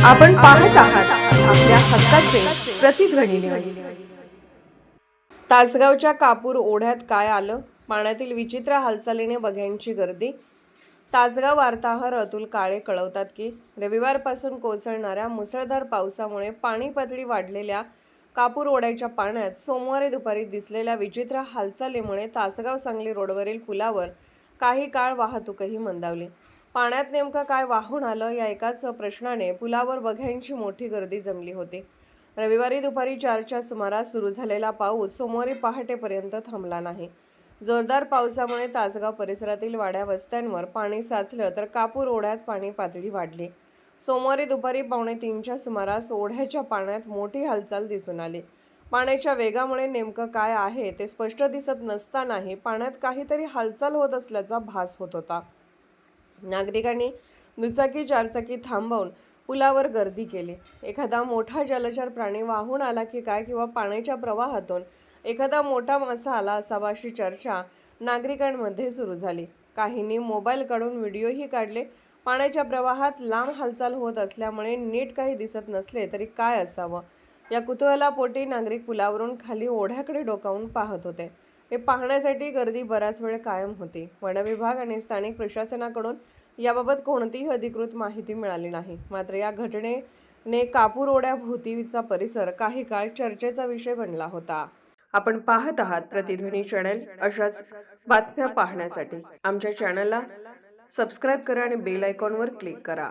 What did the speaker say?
आपण पाहत आहात आपल्या हक्काचे प्रतिध्वनी न्यूज। तासगावच्या कापूर ओढ्यात काय आलं, पाण्यातील विचित्र हालचालीने बघ्यांची गर्दी। तासगाव वार्ताहर अतुल काळे कळवतात की रविवारपासून कोसळणाऱ्या मुसळधार पावसामुळे पाणी पातळी वाढलेल्या कापूर ओढ्याच्या पाण्यात सोमवारी दुपारी दिसलेल्या विचित्र हालचालीमुळे तासगाव सांगली रोडवरील पुलावर काही काळ वाहतूकही मंदावली। पाण्यात नेमकं काय वाहून आलं या एकाच प्रश्नाने पुलावर बघ्यांची मोठी गर्दी जमली होती। रविवारी दुपारी 4च्या सुमारास सुरू झालेला पाऊस सोमवारी पहाटेपर्यंत थांबला नाही। जोरदार पावसामुळे तासगाव परिसरातील वाड्या वस्त्यांवर पाणी साचलं तर कापूर ओढ्यात पाणी पातळी वाढली। सोमवारी दुपारी 2:45च्या सुमारास ओढ्याच्या पाण्यात मोठी हालचाल दिसून आली। पाण्याच्या वेगामुळे नेमकं काय आहे ते स्पष्ट दिसत नसतानाही पाण्यात काहीतरी हालचाल होत असल्याचा भास होत होता। नागरिकांनी दुचाकी चारचाकी थांबवून पुलावर गर्दी केली। एखादा मोठा जलचर प्राणी वाहून आला की काय किंवा पाण्याच्या प्रवाहातून एखादा मोठा मासा आला असावा अशी चर्चा नागरिकांमध्ये सुरू झाली। काहींनी मोबाईल काढून व्हिडिओही काढले। पाण्याच्या प्रवाहात लांब हालचाल होत असल्यामुळे नीट काही दिसत नसले तरी काय असावं या कुतूहलापोटी नागरिक पुलावरून खाली ओढ्याकडे डोकावून पाहत होते। हे पाहण्यासाठी गर्दी बराच वेळ कायम होती। वन विभाग आणि स्थानिक प्रशासनाकडून याबाबत कोणतीही अधिकृत माहिती मिळाली नाही। मात्र या घटनेने कापूर ओढ्याभोवतीचा परिसर काही काळ चर्चेचा विषय बनला होता। आपण पाहत आहात प्रतिध्वनी चॅनल। अशाच बातम्या पाहण्यासाठी आमच्या चॅनलला सबस्क्राइब करा आणि बेल आयकॉनवर क्लिक करा।